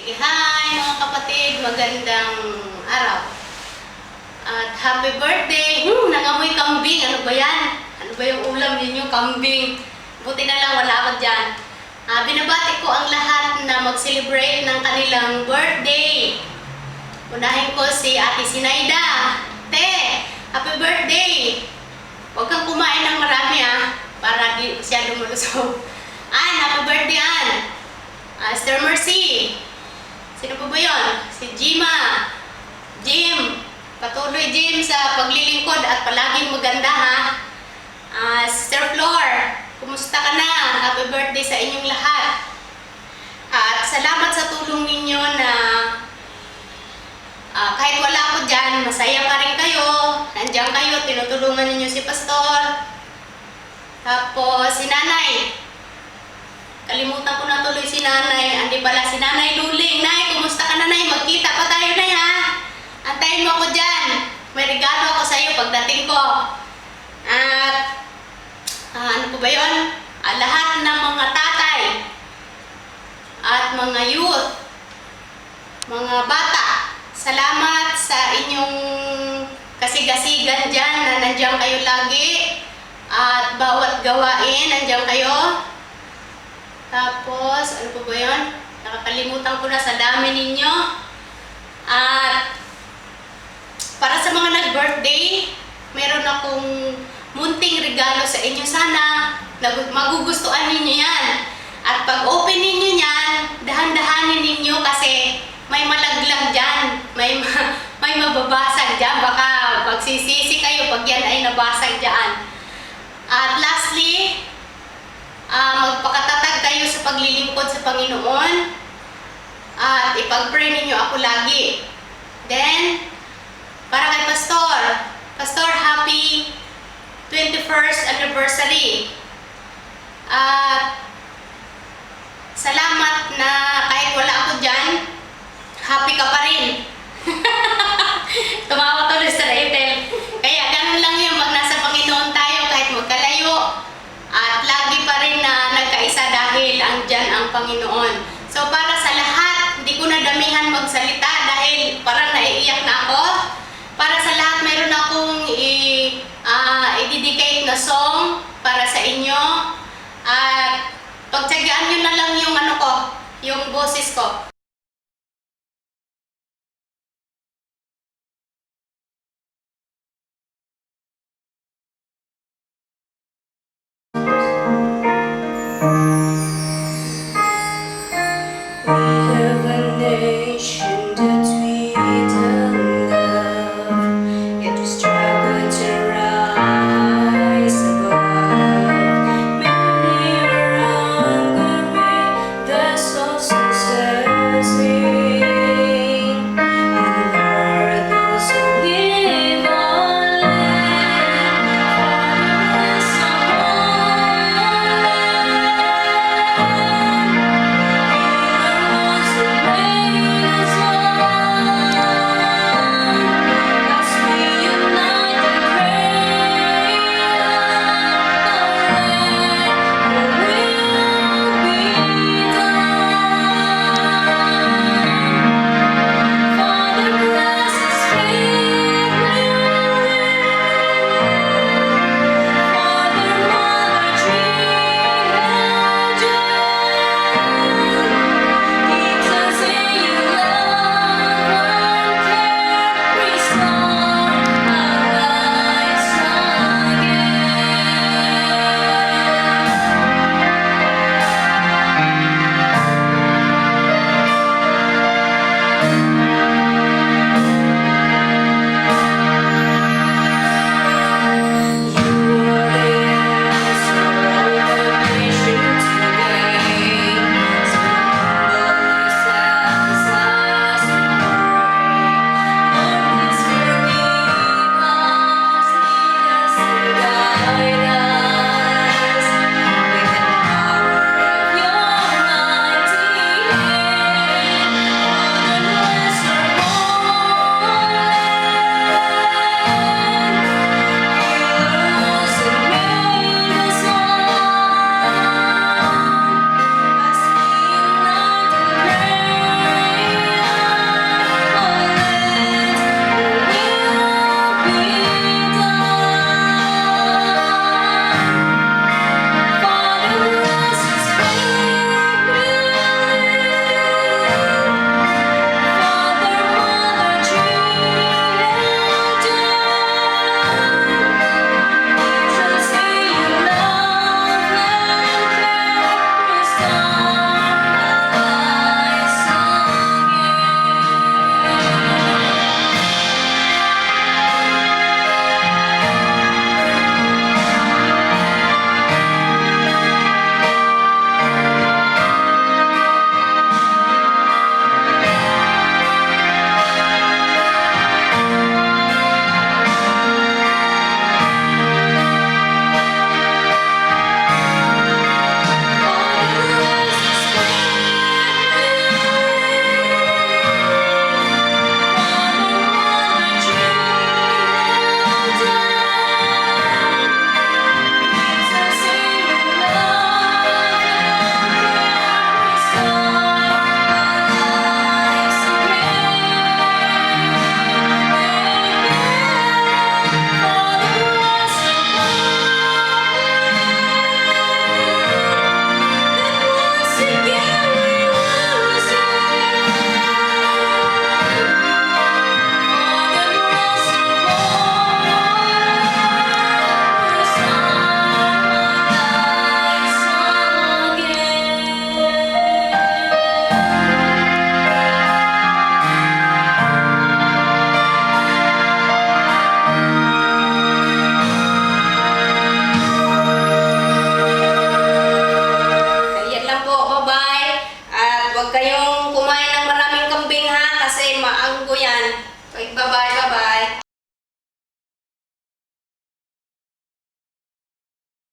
Sige, hi mga kapatid, magandang araw. At happy birthday! Nangamoy kambing. Ano ba yan? Ano ba yung ulam ninyo? Kambing. Buti na lang wala ako dyan. Binabati ko ang lahat na mag-celebrate ng kanilang birthday. Unahin ko si Ate Sinaida. Te, happy birthday! Huwag kang kumain ng marami para di siya lumulusog. Happy birthday Ann! Sister Mercy. Sino pa ba yun? Si Jima. Jim. Patuloy Jim sa paglilingkod at palaging maganda Sister Flor. Kumusta ka na? Happy birthday sa inyong lahat. At salamat sa tulong ninyo na kahit wala ako dyan, masaya pa rin kayo. Nandiyan kayo, tinutulungan ninyo si Pastor. Tapos si Nanay. Kalimutan ko na tuloy si Nanay. Andi pala si Nanay Luling. Nay, kumusta ka na, Nay? Magkita pa tayo, Nay, Antayin mo ako dyan. May regalo ako sa iyo pagdating ko. At ano po ba yun? Lahat ng mga tatay at mga youth, mga bata, salamat sa inyong kasigasigan dyan na nandiyan kayo lagi. At bawat gawain, nandiyan kayo. Tapos, ano po ba yun? Nakakalimutan ko na sa dami ninyo. At para sa mga nag-birthday, meron akong munting regalo sa inyo. Sana magugustuhan ninyo yan. At pag open ninyo yan, dahan-dahanin ninyo kasi may malaglag dyan. May mababasag dyan. Baka magsisisi kayo pag yan ay nabasag dyan. At lastly, magpakatatag kayo sa paglilingkod sa Panginoon at ipag-pray ninyo ako lagi. Then, para kay Pastor, happy 21st anniversary. At salamat na kahit wala ako dyan, happy ka pa rin. Tumawa tuloy sa Ethel. Kaya ganun lang yung pag nasa Panginoon tayo kahit magkalayo. At lagi pa rin na nagkaisa dahil andyan ang Panginoon. So para sa lahat, hindi ko na damihan magsalita dahil parang naiiyak na ako. Para sa lahat, mayroon akong i-dedicate na song para sa inyo. At pagtsagaan nyo na lang yung yung boses ko. So sincere. Huwag kayong kumain ng maraming kambing ha, kasi maanggo yan. Okay, bye-bye, bye-bye.